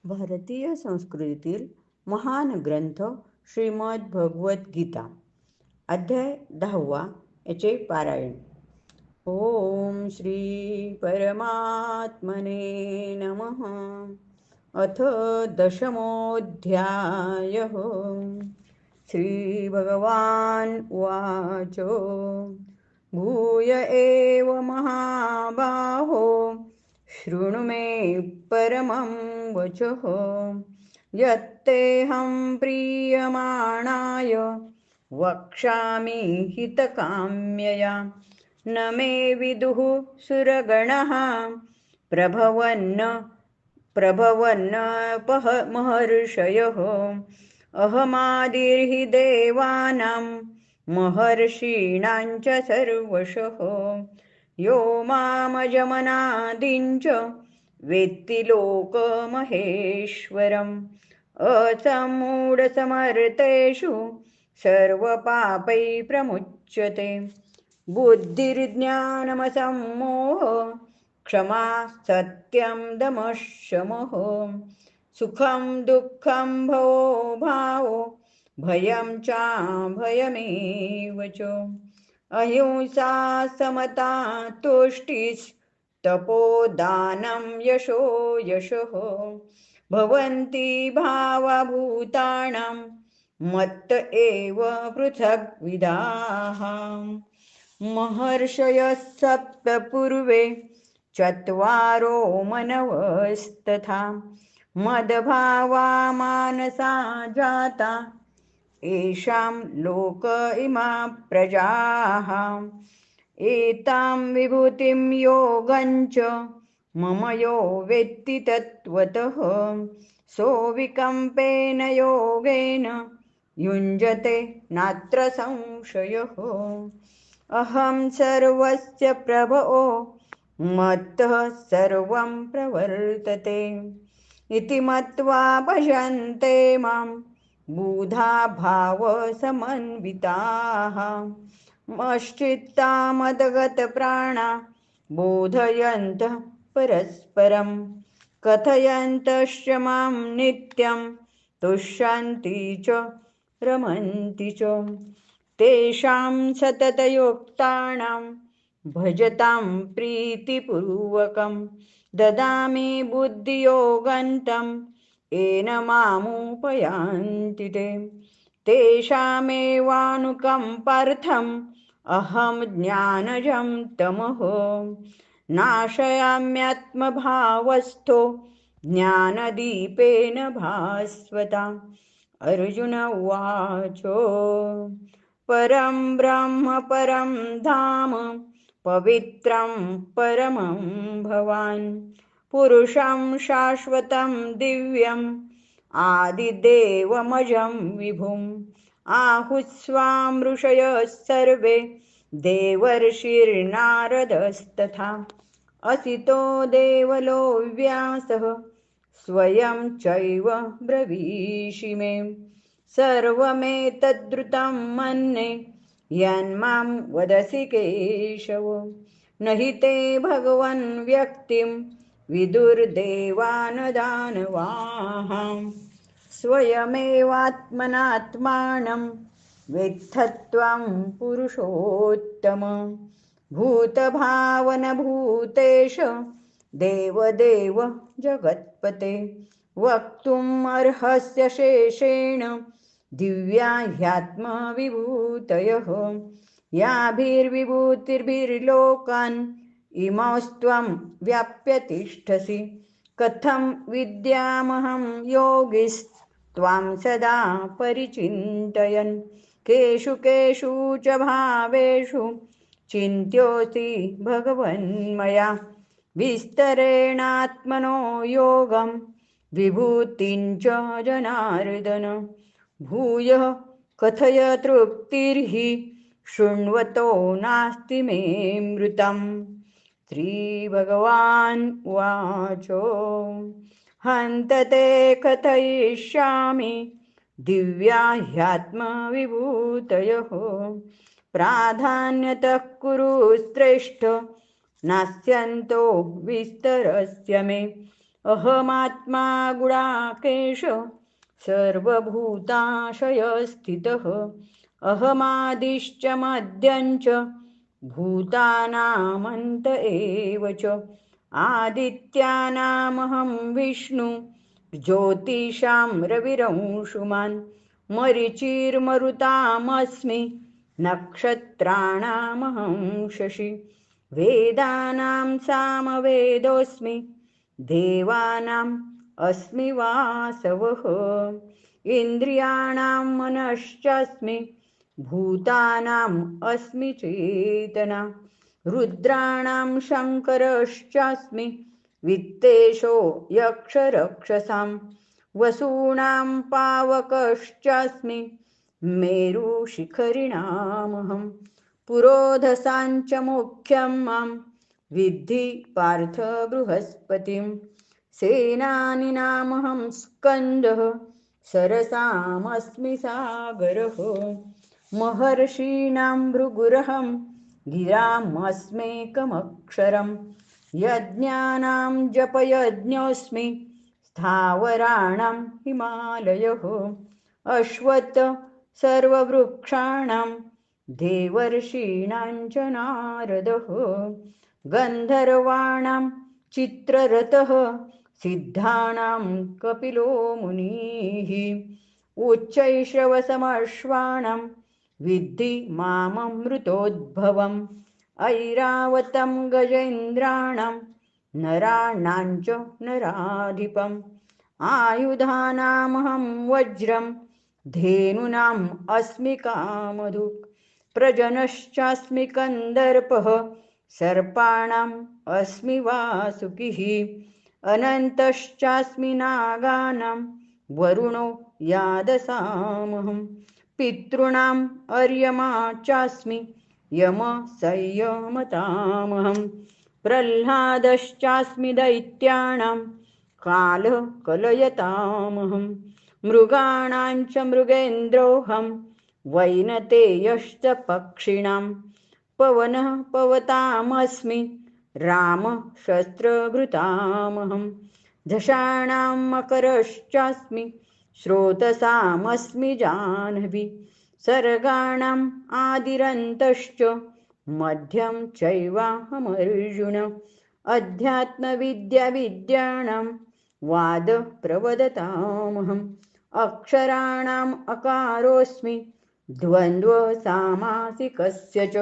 भारतीय संस्कृतीतील महान ग्रंथ श्रीमद भगवद्गीता. अध्याय 10 याचे पारायण. ओम श्री परमात्मने नमः. अथ दशमोऽध्यायः. श्री भगवान उवाच. भूय एव महाबाहो शृणु मे परमं वचः. यत्तेऽहं प्रीयमाणाय वक्ष्यामि हितकाम्यया. न मे विदुः सुरगणः प्रभवन्नपः महर्षयः. अहमादिर्हि देवानां महर्षीणां च सर्वशः. यो मामजमनादिं च वेत्ति लोकमहेश्वरम्. असम्मूढसमर्थेषु सर्वपापैः प्रमुच्यते. बुद्धिर्ज्ञानमसम्मोह क्षमा सत्यं दमः शमः. सुखं दुःखं भवो भावो भयं चाभयमेव च. अहिंसा समता तुष्टिस्तपोदानं यशो यशः. भवन्ति भावभूतानां मत्त एव पृथग्विधाः. महर्षयः सप्त पूर्वे चत्वारो मनवस्तथा. मद्भावा मानसा जाता येषां लोक इमा प्रजाः. एतां विभूतिं योगञ्च मम यो वेत्ति तत्त्वतः. सोऽविकम्पेन योगेन युञ्जते नात्र संशयः. अहं सर्वस्य प्रभवो मत्तः सर्वं प्रवर्तते. इति मत्वा भजन्ते मां बुधा भावसमन्विताः. मश्चित्ता मदगतप्राणा बोधयन्तः परस्परं. कथयन्तश्च मां नित्यं तुष्यन्ति च रमन्ति च. तेषां सततयुक्तानां भजतां प्रीतिपूर्वकं. ददामि बुद्धियोगन्तं येन मामुपयान्ति ते. तेषामेवानुकम्पार्थम् अहं ज्ञानजं तमः नाशयाम्यात्मभावस्थो ज्ञानदीपेन भास्वता. अर्जुन उवाच. परं ब्रह्म परं धाम पवित्रं परमं भवान्. पुरुषं शाश्वतं दिव्यम् आदिदेवमजं विभुम्. आहुस्वां ऋषयः सर्वे देवर्षिर्नारदस्तथा. असितो देवलो व्यासः स्वयं चैव ब्रवीषि मे. सर्वमेतद्रुतं मन्ये यन्मां वदसि केशव. न हि ते भगवन् व्यक्तिं विदुर्देवान् दानवाः. स्वयमेवात्मनात्मानं वेत्थत्वं पुरुषोत्तम. भूतभावनभूतेश देवदेव जगत्पते. वक्तुम् अर्हस्य शेषेण दिव्या ह्यात्मविभूतयः. याभिर्विभूतिर्भिर्लोकान् इमौस्त्वं व्याप्य तिष्ठसि. कथं विद्यामहं योगिस्त्वां सदा परिचिन्तयन्. केषु केषु च भावेषु चिन्त्योऽसि भगवन्मया. विस्तरेणात्मनो योगं विभूतिं च जनार्दन. भूयः कथय तृप्तिर्हि शृण्वतो नास्ति मे मृतम्. श्रीभगवान् उवाच. हन्त ते कथयिष्यामि दिव्या ह्यात्मविभूतयः. प्राधान्यतः कुरु श्रेष्ठ नास्यन्तो विस्तरस्य मे. अहमात्मा गुडाकेश सर्वभूताशयस्थितः अहमादिश्च मध्यञ्च भूतानामन्त एव च आदित्यानामहं विष्णु ज्योतिषां रविरंशुमान् मरीचिर्मरुतामस्मि नक्षत्राणामहं शशि वेदानां सामवेदोऽस्मि देवानाम् अस्मि वासवः इन्द्रियाणां मनश्चास्मि भूतानाम् अस्मि चेतना रुद्राणां शङ्करश्चास्मि वित्तेशो यक्षरक्षसां वसूनां पावकश्चास्मि मेरुशिखरिणामहं पुरोधसाञ्च मुख्यं मां विद्धि पार्थ बृहस्पतिं सेनानीनामहं स्कन्दः सरसामस्मि सागरः महर्षीणां भृगुरहं गिरामस्मेकमक्षरं यज्ञानां जपयज्ञोऽस्मि स्थावराणां हिमालयः अश्वत्थ सर्ववृक्षाणां देवर्षीणां च नारदः गन्धर्वाणां चित्ररथः सिद्धानां कपिलो मुनिः उच्चैश्रवसमश्वानां विद्धि माममृतोद्भवम् ऐरावतं गजेन्द्राणां नराणां च नराधिपम् आयुधानामहं वज्रं धेनूनाम् अस्मि कामधुक् प्रजनश्चास्मि कन्दर्पः सर्पाणाम् अस्मि वासुकिः अनन्तश्चास्मि नागानां वरुणो यादसामहं पितॄणाम् अर्यमा चास्मि यम संयमतामहं प्रह्लादश्चास्मि दैत्यानां कालः कलयतामहं मृगाणां च मृगेन्द्रोऽहं वैनतेयश्च पक्षिणां पवनः पवतामस्मि राम शस्त्रभृतामहं झषाणां मकरश्चास्मि स्रोतसामस्मि जाह्नवी सर्गाणाम् आदिरन्तश्च मध्यं चैवाहमर्जुन अध्यात्मविद्याविद्यानां वाद प्रवदतामहम् अक्षराणाम् अकारोऽस्मि द्वन्द्वसामासिकस्य च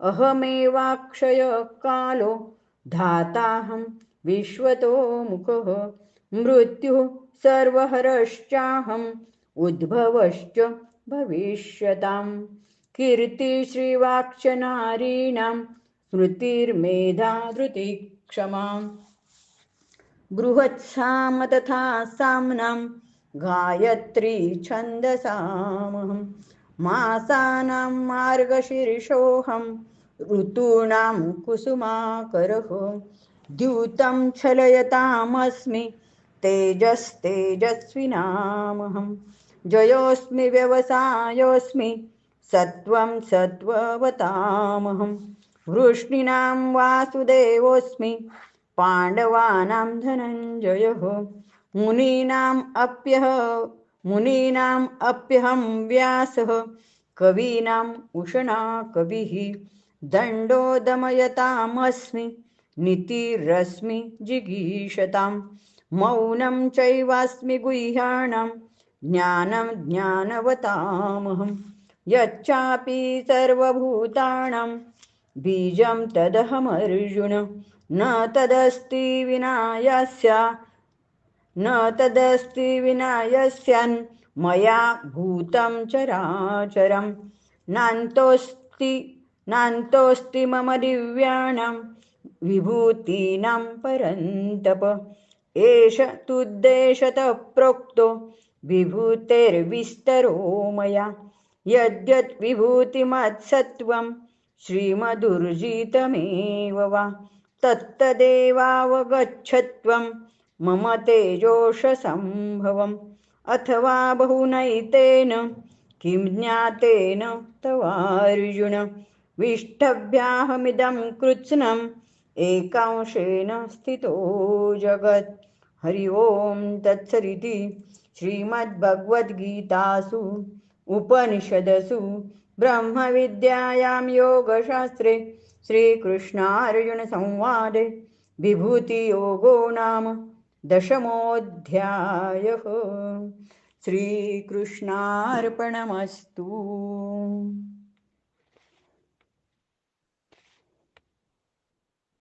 अहमेवाक्षय कालो धाताहं विश्वतो मुखः मृत्युः सर्वहरश्चाहम् उद्भवश्च भविष्यताम् कीर्तिश्रीवाक्च नारीणां स्मृतिर्मेधा धृतिः क्षमा बृहत्साम तथा साम्नां गायत्री छन्दसामहं मासानां मार्गशीर्षोऽहं ऋतूनां कुसुमाकरः द्यूतं छलयतामस्मि तेजस्तेजस्विनामहं जयोऽस्मि व्यवसायोऽस्मि सत्वं सत्त्ववतामहं वृष्णीनां वासुदेवोऽस्मि पाण्डवानां धनञ्जयः मुनीनाम् अप्यहं व्यासः कवीनाम् उषणा कविः दण्डो दमयतामस्मि नीतिरस्मि जिगीषतां मौनं चैवास्मि गुह्याणां ज्ञानं ज्ञानवतामहं यच्चापि सर्वभूतानां बीजं तदहमर्जुन न तदस्ति विना यस्यान् मया भूतं चराचरं नान्तोऽस्ति मम दिव्यानां विभूतीनां परन्तप एष तुद्देशतः प्रोक्तो विभूतेर्विस्तरो मया यद्यत् विभूतिमत्सत्त्वं श्रीमदुर्जितमेव वा तत्तदेवावगच्छत्वं मम तेजोषसम्भवम् अथवा बहुनैतेन किं ज्ञातेन तवार्जुन विष्टभ्याहमिदं कृत्स्नम् एकांशेन स्थितो जगत् हरि ओम तत्सदिति श्रीमद्भगवद्गीतासु उपनिषदसु ब्रह्मविद्यायां योगशास्त्रे श्रीकृष्णार्जुनसंवादे विभूतियोगो नाम दशमोऽध्यायः। श्रीकृष्णार्पणमस्तु।